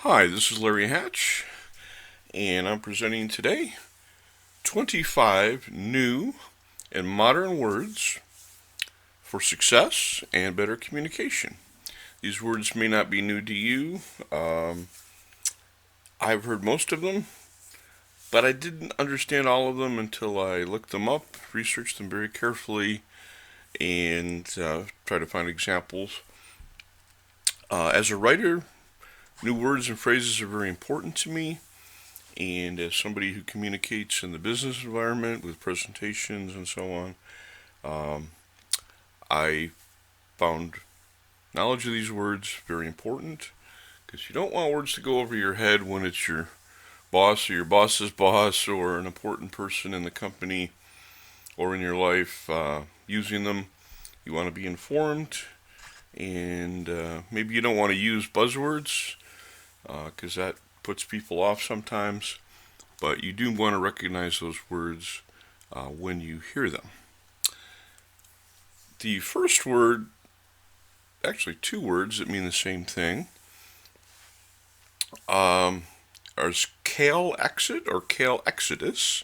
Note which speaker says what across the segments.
Speaker 1: Hi, this is Larry Hatch, and I'm presenting today 25 new and modern words for success and better communication. These words may not be new to you. I've heard most of them, but I didn't understand all of them until I looked them up, researched them very carefully, and tried to find examples. As a writer, new words and phrases are very important to me, and as somebody who communicates in the business environment with presentations and so on, I found knowledge of these words very important because you don't want words to go over your head when it's your boss or your boss's boss or an important person in the company or in your life using them. You want to be informed, and maybe you don't want to use buzzwords because that puts people off sometimes, but you do want to recognize those words when you hear them. The first word, actually two words that mean the same thing, are kale exit or kale exodus.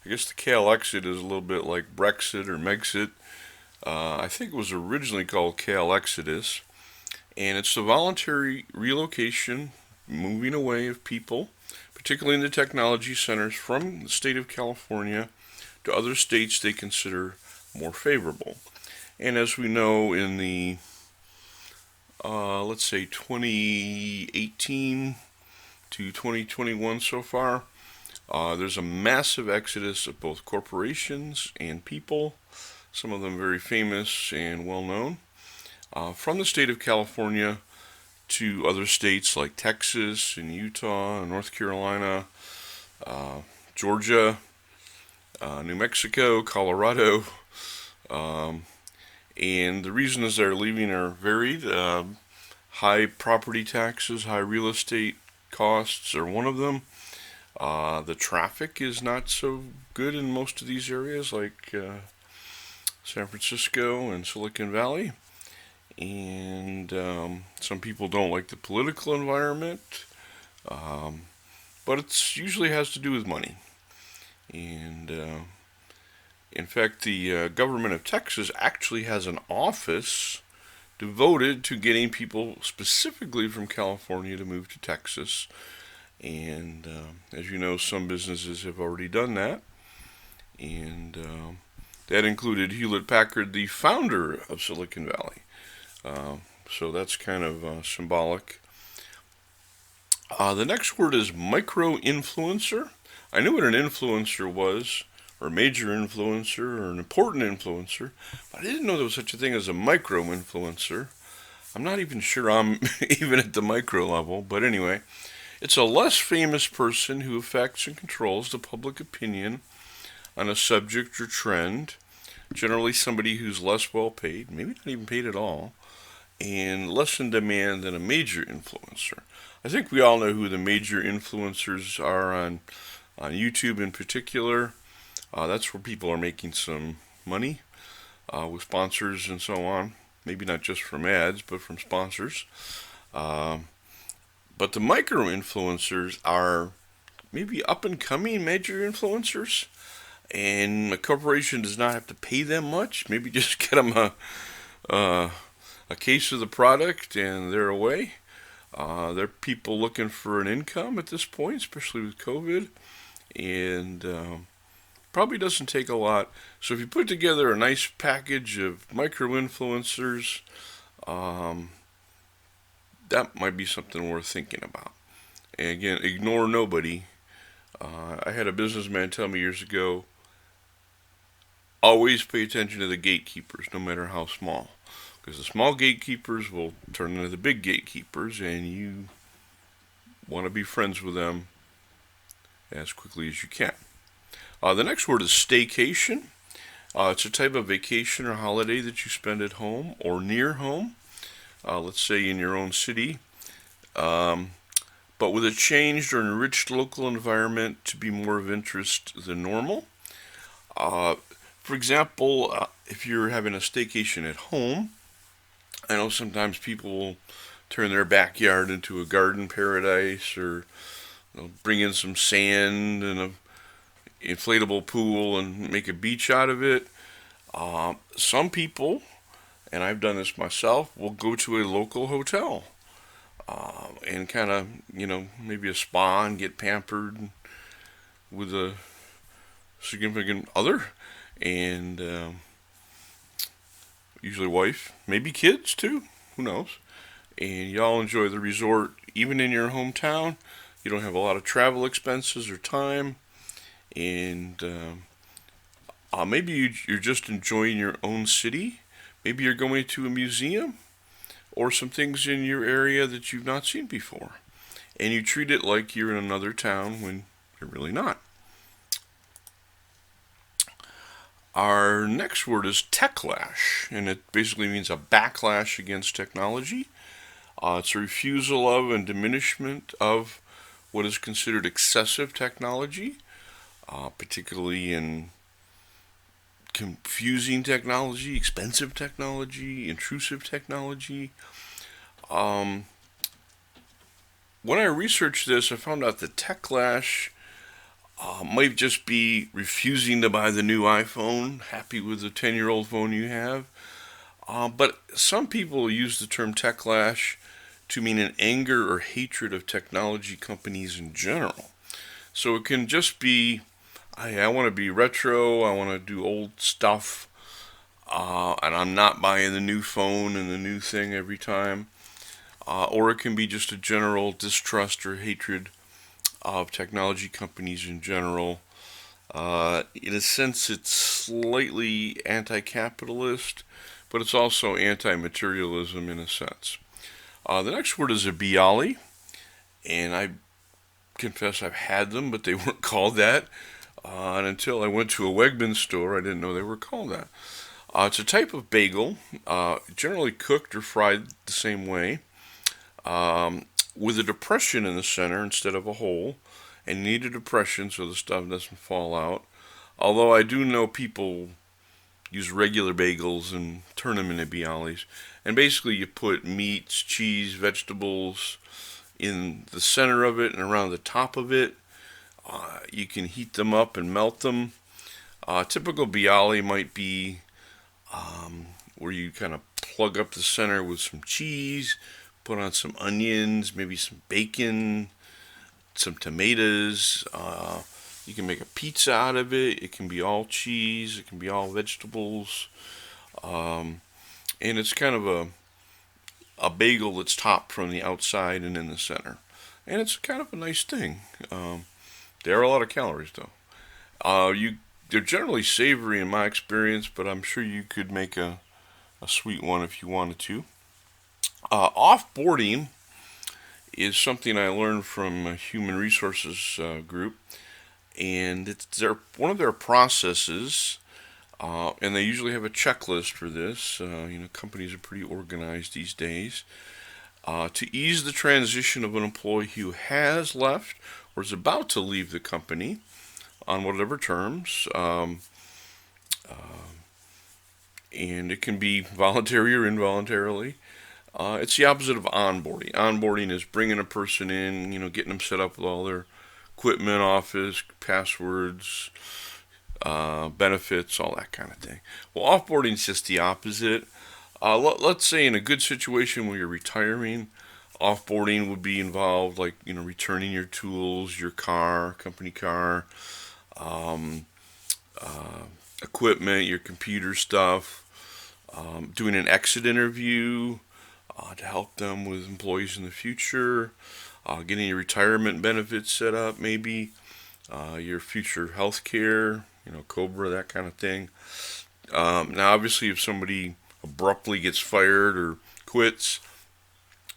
Speaker 1: I guess the kale exit is a little bit like Brexit or Megxit. I think it was originally called kale exodus, and it's the voluntary relocation, moving away of people, particularly in the technology centers, from the state of California to other states they consider more favorable. And as we know, in the let's say 2018 to 2021 so far, there's a massive exodus of both corporations and people, some of them very famous and well known, from the state of California to other states like Texas and Utah and North Carolina, Georgia, New Mexico, Colorado. And the reasons they're leaving are varied. High property taxes, high real estate costs are one of them. The traffic is not so good in most of these areas like San Francisco and Silicon Valley. And some people don't like the political environment, but it usually has to do with money. And in fact, the government of Texas actually has an office devoted to getting people specifically from California to move to Texas. And as you know, some businesses have already done that. And that included Hewlett-Packard, the founder of Silicon Valley. So that's kind of symbolic. The next word is micro-influencer. I knew what an influencer was, or a major influencer, or an important influencer, but I didn't know there was such a thing as a micro-influencer. I'm not even sure I'm even at the micro level, but anyway, it's a less famous person who affects and controls the public opinion on a subject or trend, generally somebody who's less well paid, maybe not even paid at all, and less in demand than a major influencer. I think we all know who the major influencers are on YouTube in particular. That's where people are making some money with sponsors and so on. Maybe not just from ads, but from sponsors. But the micro influencers are maybe up and coming major influencers, and a corporation does not have to pay them much. Maybe just get them a case of the product and they're away. They're people looking for an income at this point, especially with COVID, and probably doesn't take a lot. So if you put together a nice package of micro influencers, that might be something worth thinking about. And again, ignore nobody. I had a businessman tell me years ago, always pay attention to the gatekeepers, no matter how small. Because the small gatekeepers will turn into the big gatekeepers, and you want to be friends with them as quickly as you can. The next word is staycation. It's a type of vacation or holiday that you spend at home or near home. Let's say in your own city. But with a changed or enriched local environment to be more of interest than normal. For example, if you're having a staycation at home, I know sometimes people will turn their backyard into a garden paradise, or bring in some sand and a inflatable pool and make a beach out of it. Some people, and I've done this myself, will go to a local hotel and kind of, maybe a spa and get pampered with a significant other, and usually wife, maybe kids too, who knows. And y'all enjoy the resort even in your hometown. You don't have a lot of travel expenses or time, and maybe you're just enjoying your own city. Maybe you're going to a museum or some things in your area that you've not seen before, and you treat it like you're in another town when you're really not. Our next word is Techlash, and it basically means a backlash against technology. It's a refusal of and diminishment of what is considered excessive technology, particularly in confusing technology, expensive technology, intrusive technology. When I researched this, I found out that Techlash might just be refusing to buy the new iPhone, happy with the 10-year-old phone you have. But some people use the term Techlash to mean an anger or hatred of technology companies in general. So it can just be, I want to be retro, I want to do old stuff, and I'm not buying the new phone and the new thing every time. Or it can be just a general distrust or hatred of technology companies in general. In a sense, it's slightly anti-capitalist, but it's also anti-materialism in a sense. The next word is a bialy, and I confess I've had them, but they weren't called that. And until I went to a Wegmans store, I didn't know they were called that. It's a type of bagel, generally cooked or fried the same way, with a depression in the center instead of a hole, and you need a depression so the stuff doesn't fall out. Although I do know people use regular bagels and turn them into bialys. And basically you put meats, cheese, vegetables in the center of it and around the top of it. You can heat them up and melt them. Typical bialy might be where you kind of plug up the center with some cheese, put on some onions, maybe some bacon, some tomatoes. You can make a pizza out of it. It can be all cheese. It can be all vegetables. And it's kind of a bagel that's topped from the outside and in the center. And it's kind of a nice thing. There are a lot of calories, though. They're generally savory in my experience, but I'm sure you could make a sweet one if you wanted to. Offboarding is something I learned from a human resources group, and it's one of their processes, and they usually have a checklist for this. Companies are pretty organized these days. To ease the transition of an employee who has left or is about to leave the company on whatever terms, and it can be voluntary or involuntarily. It's the opposite of onboarding. Onboarding is bringing a person in, getting them set up with all their equipment, office, passwords, benefits, all that kind of thing. Well, offboarding is just the opposite. Let's say in a good situation where you're retiring, offboarding would be involved, like returning your tools, your car, company car, equipment, your computer stuff, doing an exit interview to help them with employees in the future, getting your retirement benefits set up, maybe your future health care, COBRA, that kind of thing. Now, obviously, if somebody abruptly gets fired or quits,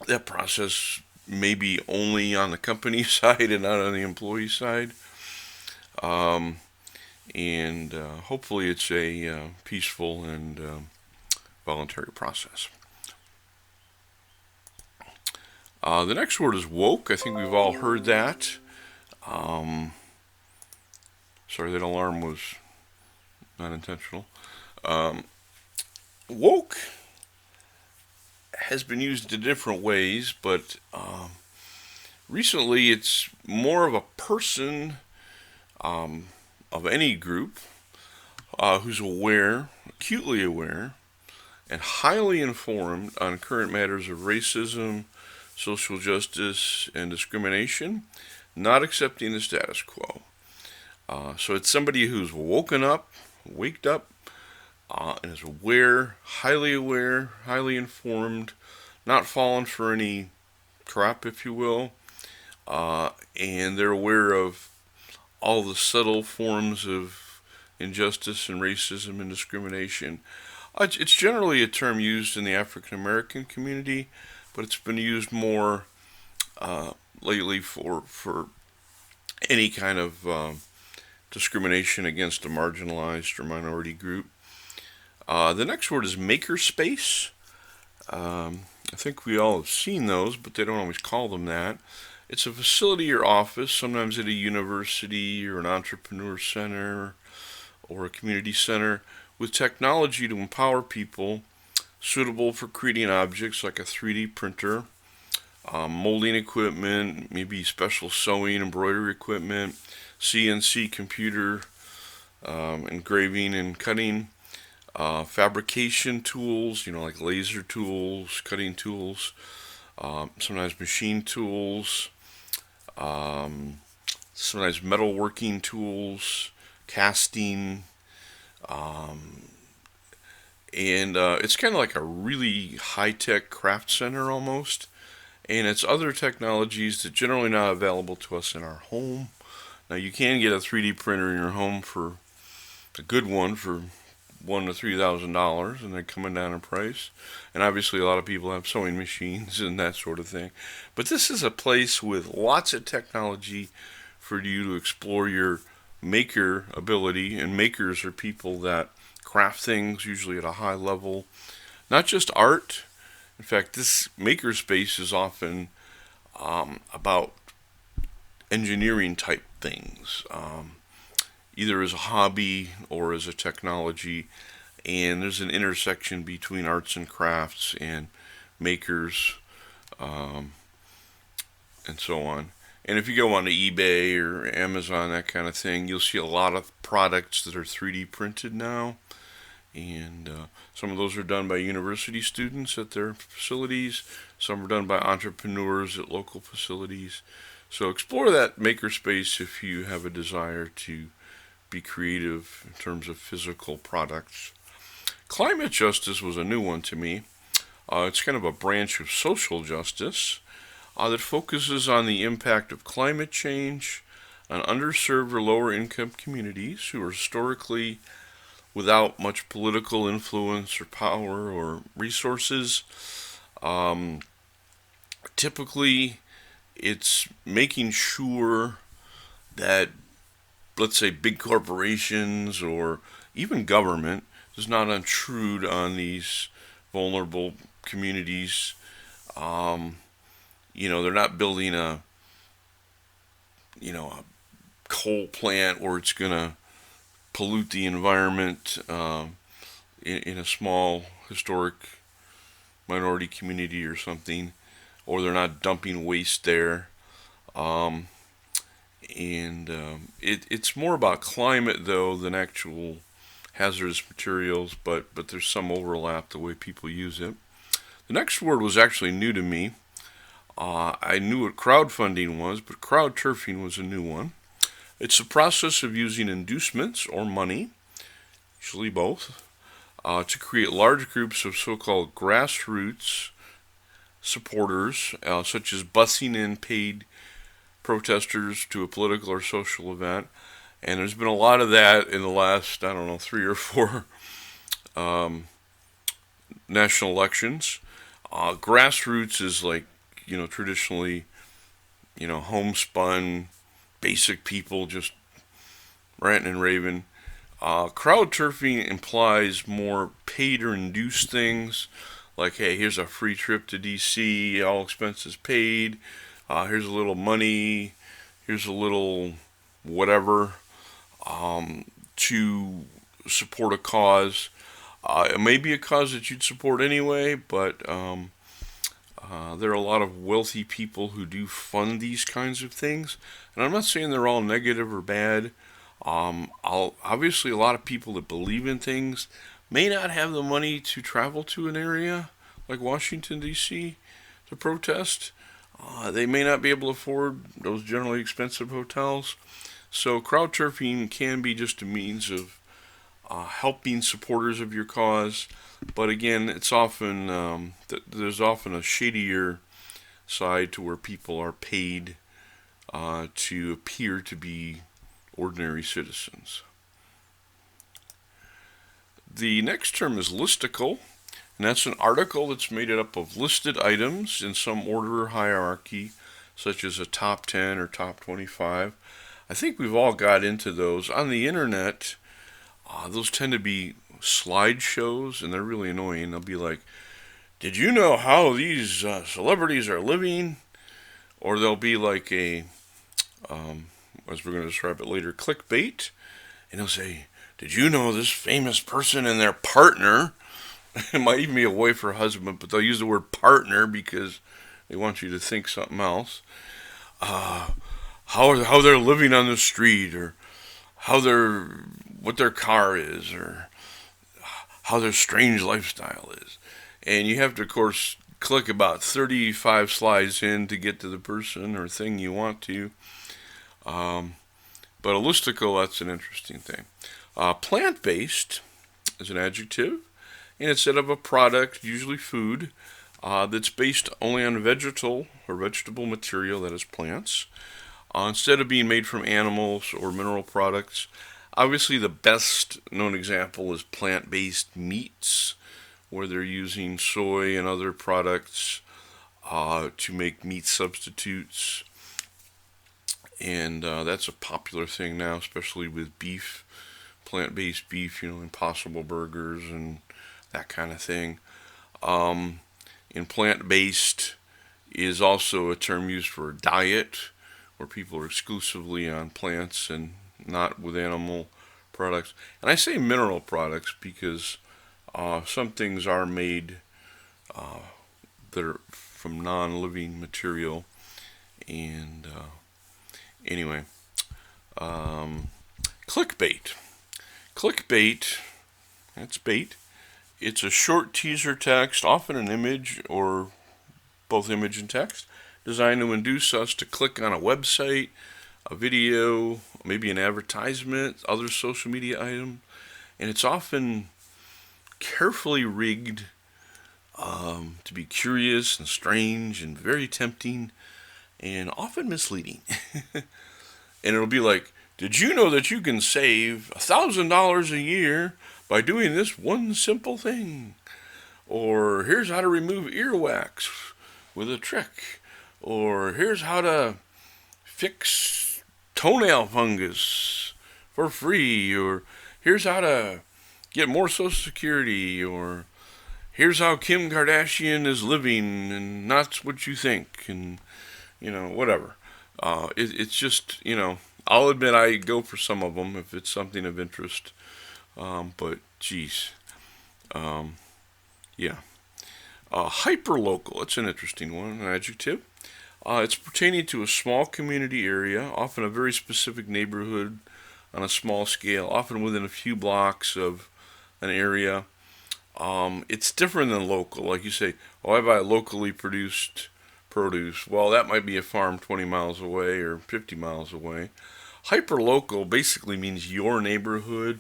Speaker 1: that process may be only on the company side and not on the employee side. And hopefully it's a peaceful and voluntary process. The next word is woke. I think we've all heard that. Sorry, that alarm was not intentional. Woke has been used in different ways, but recently it's more of a person of any group who's aware, acutely aware, and highly informed on current matters of racism, social justice, and discrimination, not accepting the status quo. So it's somebody who's waked up, and is aware, highly informed, not falling for any crap, if you will, and they're aware of all the subtle forms of injustice and racism and discrimination. It's generally a term used in the African American community, but it's been used more lately for any kind of discrimination against a marginalized or minority group. The next word is makerspace. I think we all have seen those, but they don't always call them that. It's a facility or office, sometimes at a university or an entrepreneur center or a community center, with technology to empower people, suitable for creating objects like a 3D printer, molding equipment, maybe special sewing, embroidery equipment, CNC computer, engraving and cutting, fabrication tools, like laser tools, cutting tools, sometimes machine tools, sometimes metalworking tools, casting, and it's kind of like a really high-tech craft center almost. And it's other technologies that generally not available to us in our home. Now you can get a 3D printer in your home for a good one for $1,000 to $3,000, and they're coming down in price. And obviously, a lot of people have sewing machines and that sort of thing. But this is a place with lots of technology for you to explore your maker ability. And makers are people that craft things, usually at a high level, not just art. In fact, this makerspace is often about engineering type things, either as a hobby or as a technology. And there's an intersection between arts and crafts and makers, and so on. And if you go on to eBay or Amazon, that kind of thing, you'll see a lot of products that are 3D printed now. And some of those are done by university students at their facilities. Some are done by entrepreneurs at local facilities. So explore that makerspace if you have a desire to be creative in terms of physical products. Climate justice was a new one to me. It's kind of a branch of social justice that focuses on the impact of climate change on underserved or lower income communities who are historically without much political influence or power or resources. Typically, it's making sure that, let's say, big corporations or even government does not intrude on these vulnerable communities. They're not building a coal plant where it's going to pollute the environment in a small historic minority community or something, or they're not dumping waste there. It's more about climate though than actual hazardous materials, but there's some overlap the way people use it. The next word was actually new to me. I knew what crowdfunding was, but crowd turfing was a new one. It's the process of using inducements or money, usually both, to create large groups of so-called grassroots supporters, such as busing in paid protesters to a political or social event. And there's been a lot of that in the last, 3 or 4 national elections. Grassroots is like, traditionally, homespun, basic people just ranting and raving. Crowd turfing implies more paid or induced things, like, hey, here's a free trip to DC, all expenses paid. Here's a little money. Here's a little whatever to support a cause. It may be a cause that you'd support anyway, but There are a lot of wealthy people who do fund these kinds of things, and I'm not saying they're all negative or bad. Obviously, a lot of people that believe in things may not have the money to travel to an area like Washington, D.C. to protest. They may not be able to afford those generally expensive hotels. So, crowd surfing can be just a means of helping supporters of your cause. But again, it's often there's often a shadier side to where people are paid to appear to be ordinary citizens. The next term is listicle, and that's an article that's made up of listed items in some order or hierarchy, such as a top 10 or top 25. I think we've all got into those. On the internet, those tend to be slideshows, and they're really annoying. They'll be like, did you know how these celebrities are living? Or they'll be like as we're going to describe it later, clickbait. And they'll say, did you know this famous person and their partner? It might even be a wife or husband, but they'll use the word partner because they want you to think something else. How they're living on the street, or what their car is, or how their strange lifestyle is. And you have to, of course, click about 35 slides in to get to the person or thing you want to. But a listicle, that's an interesting thing. Plant-based is an adjective, and it's said of a product, usually food, that's based only on vegetal material, that is plants, instead of being made from animals or mineral products. Obviously, the best known example is plant-based meats, where they're using soy and other products to make meat substitutes. And that's a popular thing now, especially with beef, plant-based beef, Impossible Burgers and that kind of thing. And plant-based is also a term used for a diet, where people are exclusively on plants and not with animal products. And I say mineral products because some things are made that are from non-living material. And anyway, clickbait. Clickbait, that's bait. It's a short teaser text, often an image or both image and text, designed to induce us to click on a website, a video, maybe an advertisement, other social media item. And it's often carefully rigged to be curious and strange and very tempting and often misleading. And it'll be like, did you know that you can save $1,000 a year by doing this one simple thing? Or here's how to remove earwax with a trick. Or here's how to fix toenail fungus for free. Or here's how to get more Social Security. Or here's how Kim Kardashian is living and not what you think. And, whatever. It's just, I'll admit I go for some of them if it's something of interest. But, geez. Yeah. Hyperlocal, that's an interesting one, an adjective. It's pertaining to a small community area, often a very specific neighborhood on a small scale, often within a few blocks of an area. It's different than local. Like you say, I buy locally produced produce. Well, that might be a farm 20 miles away or 50 miles away. Hyperlocal basically means your neighborhood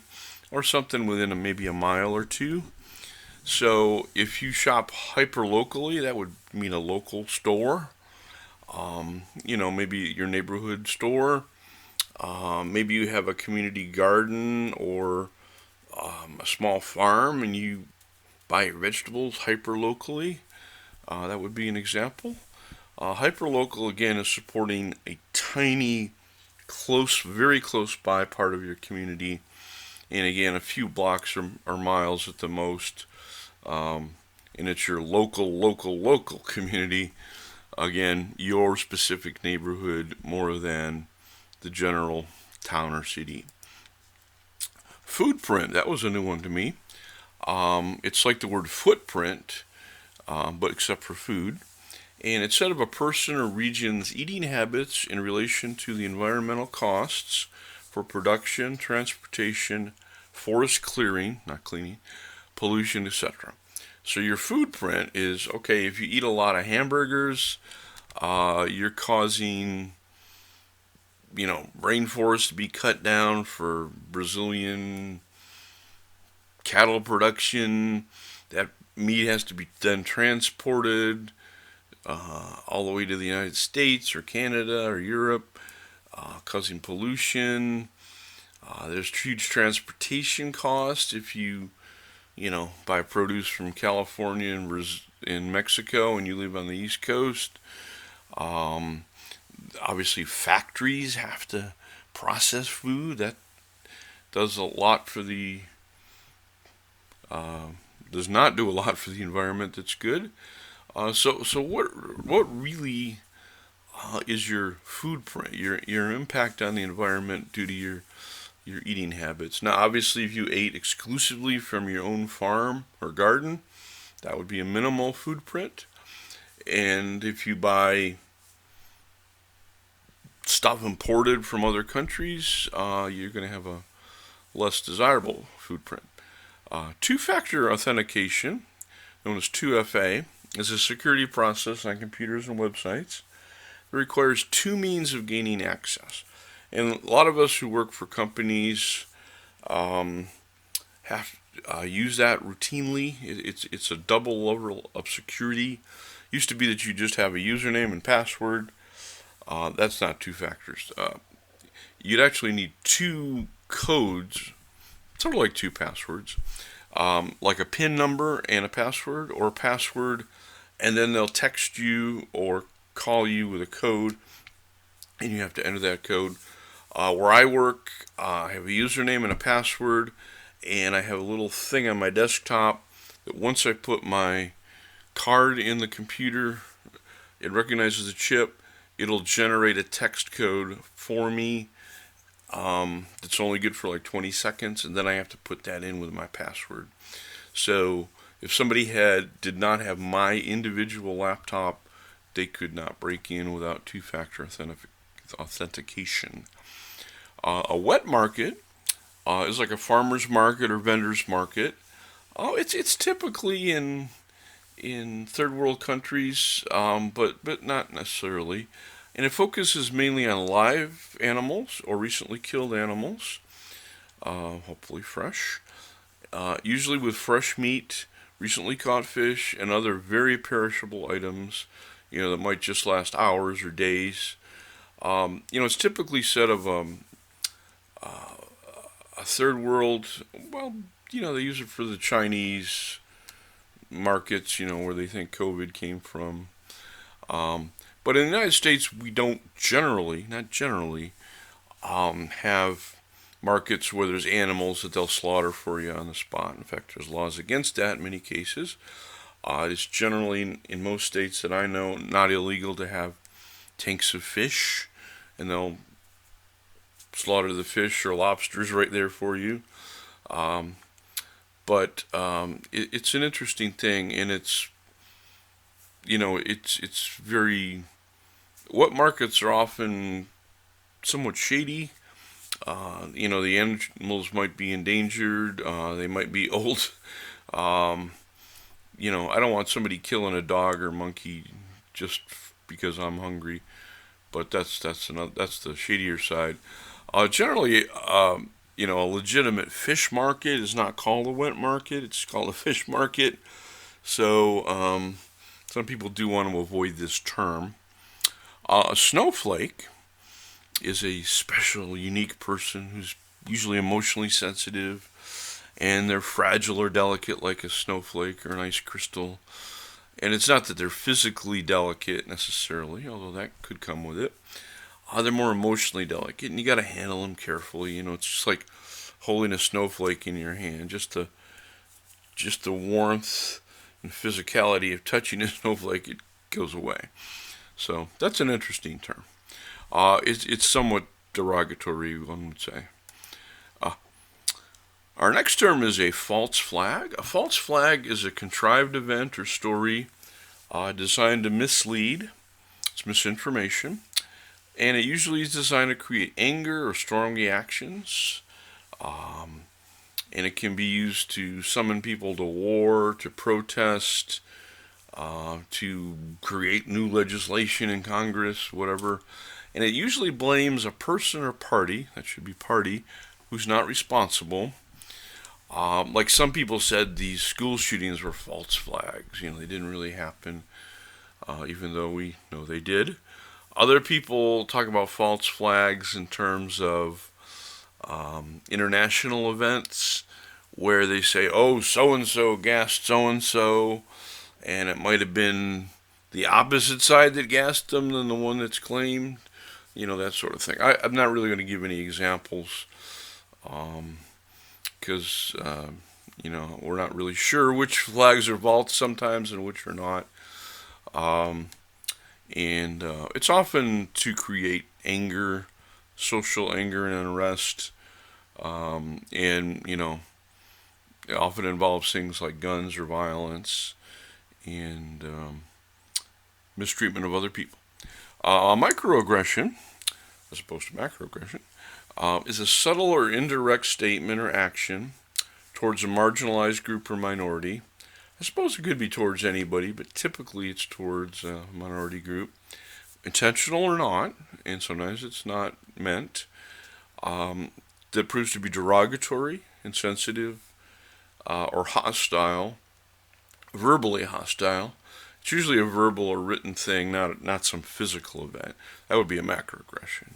Speaker 1: or something within maybe a mile or two. So if you shop hyperlocally, that would mean a local store. Maybe your neighborhood store. Maybe you have a community garden or a small farm and you buy your vegetables hyperlocally. That would be an example. Hyperlocal, again, is supporting a tiny, very close by part of your community. And again, a few blocks or miles at the most. And it's your local community. Again, your specific neighborhood more than the general town or city. Footprint, that was a new one to me. It's like the word footprint, but except for food. and it said of a person or region's eating habits in relation to the environmental costs for production, transportation, forest clearing, not cleaning, pollution, etc. So your food print is okay if you eat a lot of hamburgers, you're causing rainforests to be cut down for Brazilian cattle production. That meat has to be then transported all the way to the United States or Canada or Europe, causing pollution. There's huge transportation costs if you buy produce from California and in Mexico and you live on the East Coast. Obviously, factories have to process food. That does a lot for the does not do a lot for the environment. That's good. So what really is your food print? Your impact on the environment due to your eating habits. Now, obviously, if you ate exclusively from your own farm or garden, that would be a minimal food print. And if you buy stuff imported from other countries, you're going to have a less desirable food print. Two-factor authentication, known as 2FA, is a security process on computers and websites. It requires two means of gaining access. And a lot of us who work for companies have use that routinely. It's a double level of security. Used to be that you just have a username and password. That's not two factors. You'd actually need two codes, sort of like two passwords, like a PIN number and a password, or a password, and then they'll text you or call you with a code, and you have to enter that code. Where I work, I have a username and a password, and I have a little thing on my desktop that once I put my card in the computer, it recognizes the chip, it'll generate a text code for me that's only good for like 20 seconds, and then I have to put that in with my password. So if somebody did not have my individual laptop, they could not break in without two-factor authentication. A wet market is like a farmer's market or vendor's market. It's typically in third world countries, but not necessarily. And it focuses mainly on live animals or recently killed animals, hopefully fresh. Usually with fresh meat, recently caught fish, and other very perishable items, that might just last hours or days. It's typically said of a third world. Well, they use it for the Chinese markets, where they think COVID came from. But in the United States, we don't not generally, have markets where there's animals that they'll slaughter for you on the spot. In fact, there's laws against that in many cases. It's generally, in most states that I know, not illegal to have tanks of fish, and they'll slaughter the fish or lobsters right there for you. But it's an interesting thing, and it's very. Wet markets are often somewhat shady. The animals might be endangered. They might be old. I don't want somebody killing a dog or monkey just because I'm hungry. But that's the shadier side. Generally, a legitimate fish market is not called a wet market. It's called a fish market. So some people do want to avoid this term. A snowflake is a special, unique person who's usually emotionally sensitive, and they're fragile or delicate like a snowflake or an ice crystal. And it's not that they're physically delicate necessarily, although that could come with it. They're more emotionally delicate, and you got to handle them carefully. It's just like holding a snowflake in your hand. Just the warmth and physicality of touching a snowflake, it goes away. So that's an interesting term. It's somewhat derogatory, one would say. Our next term is a false flag. A false flag is a contrived event or story designed to mislead. It's misinformation. And it usually is designed to create anger or strong reactions. Um, and it can be used to summon people to war, to protest, to create new legislation in Congress, whatever. And it usually blames a person or party, that should be party, who's not responsible. Like some people said, these school shootings were false flags. They didn't really happen, even though we know they did. Other people talk about false flags in terms of international events where they say, oh, so and so gassed so and so, and it might have been the opposite side that gassed them than the one that's claimed, that sort of thing. I'm not really going to give any examples because, we're not really sure which flags are false sometimes and which are not. Um, and it's often to create anger, social anger and unrest, and it often involves things like guns or violence and mistreatment of other people. Microaggression, as opposed to macroaggression, is a subtle or indirect statement or action towards a marginalized group or minority. I suppose it could be towards anybody, but typically it's towards a minority group, intentional or not, and sometimes it's not meant. That proves to be derogatory, insensitive, or hostile, verbally hostile. It's usually a verbal or written thing, not some physical event. That would be a macroaggression.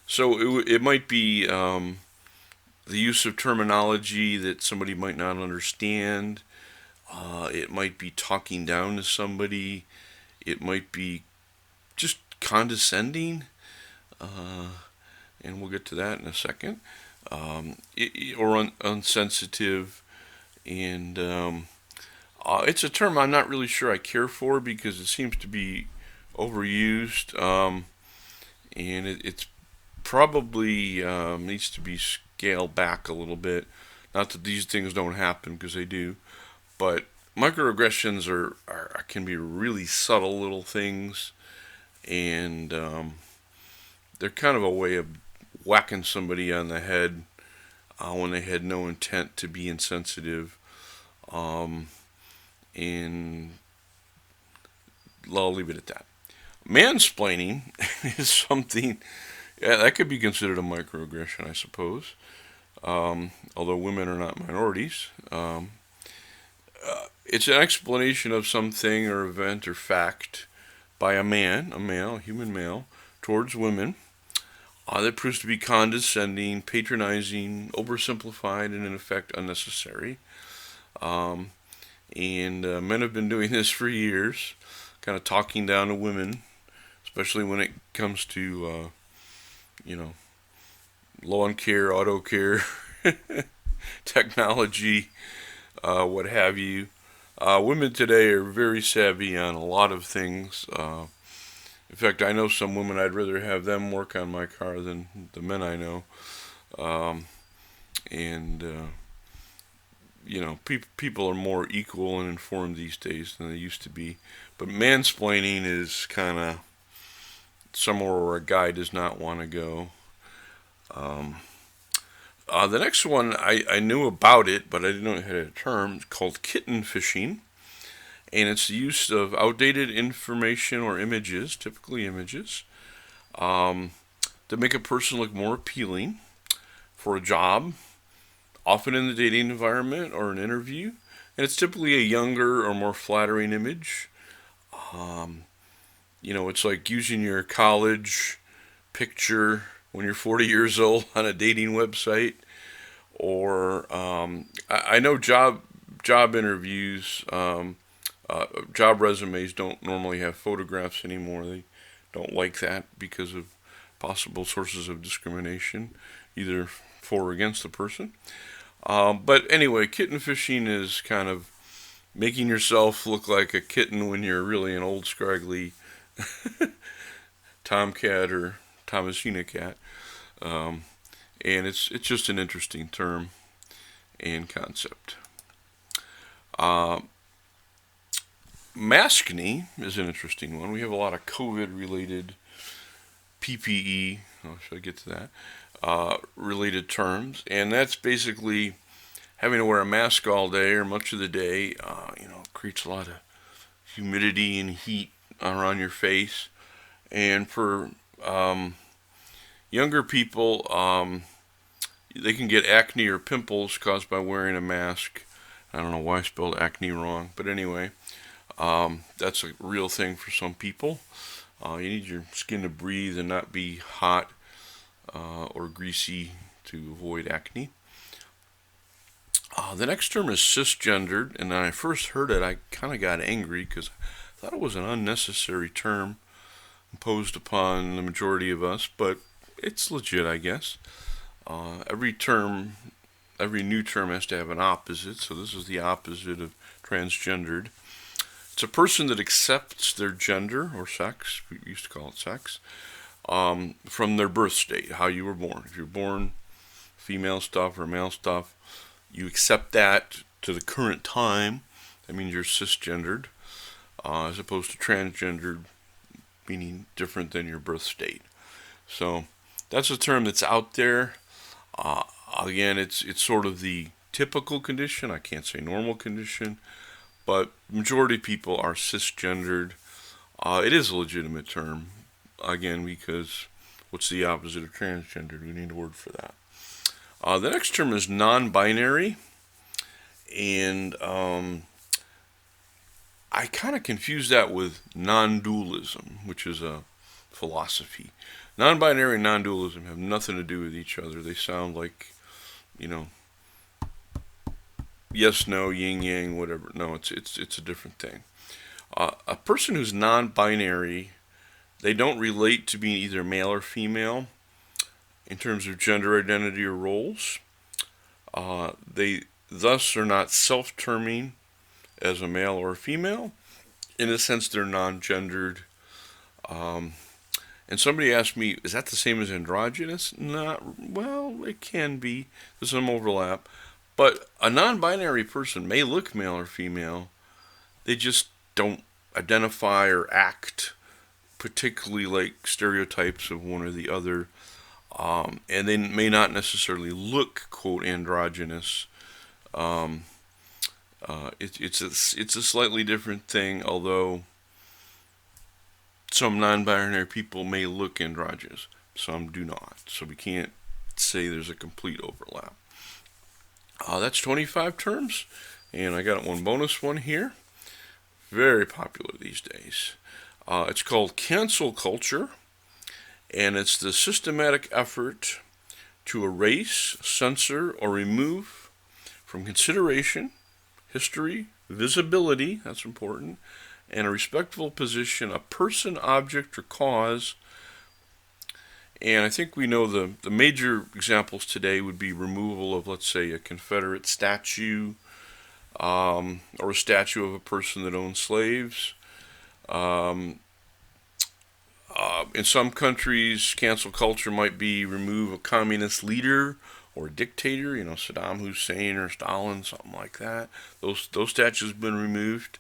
Speaker 1: So it might be the use of terminology that somebody might not understand. It might be talking down to somebody. It might be just condescending, and we'll get to that in a second. Or unsensitive, and it's a term I'm not really sure I care for because it seems to be overused, and it's probably needs to be scaled back a little bit. Not that these things don't happen, because they do, but microaggressions can be really subtle little things, and they're kind of a way of whacking somebody on the head when they had no intent to be insensitive. And I'll leave it at that. Mansplaining is something, that could be considered a microaggression, I suppose. Although women are not minorities. It's an explanation of something or event or fact by a male, a human male, towards women that proves to be condescending, patronizing, oversimplified, and in effect unnecessary. And men have been doing this for years, kind of talking down to women, especially when it comes to, lawn care, auto care, technology, what have you. Women today are very savvy on a lot of things. In fact, I know some women I'd rather have them work on my car than the men I know. And people are more equal and informed these days than they used to be. But mansplaining is kind of somewhere where a guy does not want to go. The next one, I knew about it, but I didn't know it had a term. It's called kitten fishing. And it's the use of outdated information or images, typically images, to make a person look more appealing for a job, often in the dating environment or an interview. And it's typically a younger or more flattering image. It's like using your college picture when you're 40 years old on a dating website. Or I know job interviews, job resumes don't normally have photographs anymore. They don't like that because of possible sources of discrimination, either for or against the person. But anyway, kitten fishing is kind of making yourself look like a kitten when you're really an old scraggly tomcat or Thomasina cat. And it's just an interesting term and concept. Maskne is an interesting one. We have a lot of COVID-related PPE. Oh, should I get to that? Related terms, and that's basically having to wear a mask all day or much of the day. Creates a lot of humidity and heat around your face, and for younger people, they can get acne or pimples caused by wearing a mask. I don't know why I spelled acne wrong, but anyway, that's a real thing for some people. You need your skin to breathe and not be hot or greasy to avoid acne. The next term is cisgendered, and when I first heard it, I kind of got angry because I thought it was an unnecessary term imposed upon the majority of us, but it's legit, I guess. Every new term has to have an opposite, so this is the opposite of transgendered. It's a person that accepts their gender or sex, we used to call it sex, from their birth state, how you were born. If you're born female stuff or male stuff, you accept that to the current time. That means you're cisgendered, as opposed to transgendered, meaning different than your birth state. So that's a term that's out there. Again, it's sort of the typical condition. I can't say normal condition, but majority of people are cisgendered. It is a legitimate term, again, because what's the opposite of transgendered? We need a word for that. The next term is non-binary, and I kind of confuse that with non-dualism, which is a philosophy. Non-binary and non-dualism have nothing to do with each other. They sound like, yes, no, yin, yang, whatever. No, it's a different thing. A person who's non-binary, they don't relate to being either male or female in terms of gender identity or roles. They thus are not self-terming as a male or a female. In a sense, they're non-gendered. And somebody asked me, is that the same as androgynous? Not, well, it can be. There's some overlap. But a non-binary person may look male or female. They just don't identify or act particularly like stereotypes of one or the other. And they may not necessarily look, quote, androgynous. It's a slightly different thing, although some non-binary people may look androgynous. Some do not. So we can't say there's a complete overlap. That's 25 terms, and I got one bonus one here. Very popular these days. It's called cancel culture, and it's the systematic effort to erase, censor, or remove from consideration, history, visibility, that's important, and a respectful position, a person, object, or cause. And I think we know the major examples today would be removal of, let's say, a Confederate statue, or a statue of a person that owned slaves. In some countries, cancel culture might be remove a communist leader or a dictator, Saddam Hussein or Stalin, something like that. Those statues have been removed.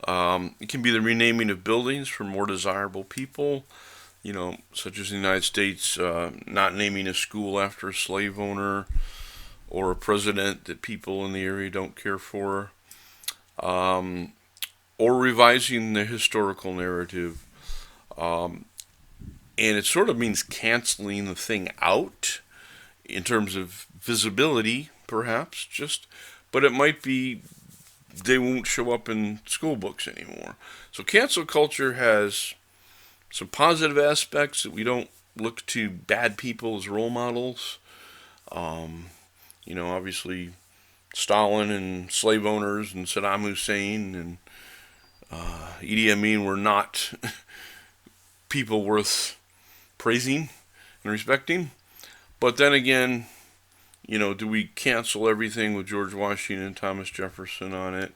Speaker 1: It can be the renaming of buildings for more desirable people, such as the United States not naming a school after a slave owner or a president that people in the area don't care for, or revising the historical narrative. And it sort of means canceling the thing out in terms of visibility, perhaps, but it might be they won't show up in school books anymore. So cancel culture has some positive aspects that we don't look to bad people as role models. Obviously Stalin and slave owners and Saddam Hussein and Idi Amin were not people worth praising and respecting. But then again, do we cancel everything with George Washington and Thomas Jefferson on it?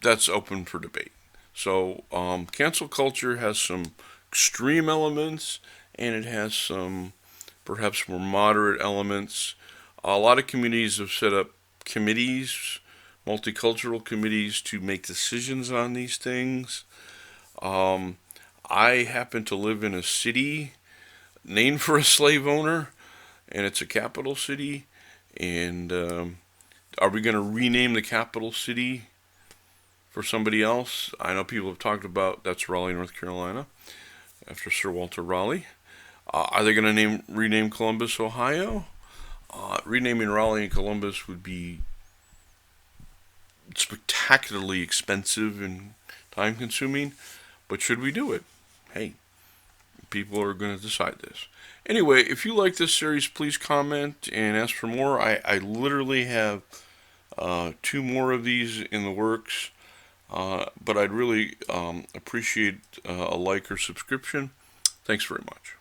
Speaker 1: That's open for debate. So cancel culture has some extreme elements, and it has some perhaps more moderate elements. A lot of communities have set up committees multicultural committees to make decisions on these things. I happen to live in a city named for a slave owner, and it's a capital city. And are we going to rename the capital city for somebody else? I know people have talked about that's Raleigh, North Carolina, after Sir Walter Raleigh. Are they going to rename Columbus, Ohio? Renaming Raleigh and Columbus would be spectacularly expensive and time consuming, but should we do it? Hey, people are going to decide this. Anyway, if you like this series, please comment and ask for more. I literally have 2 more of these in the works, but I'd really appreciate a like or subscription. Thanks very much.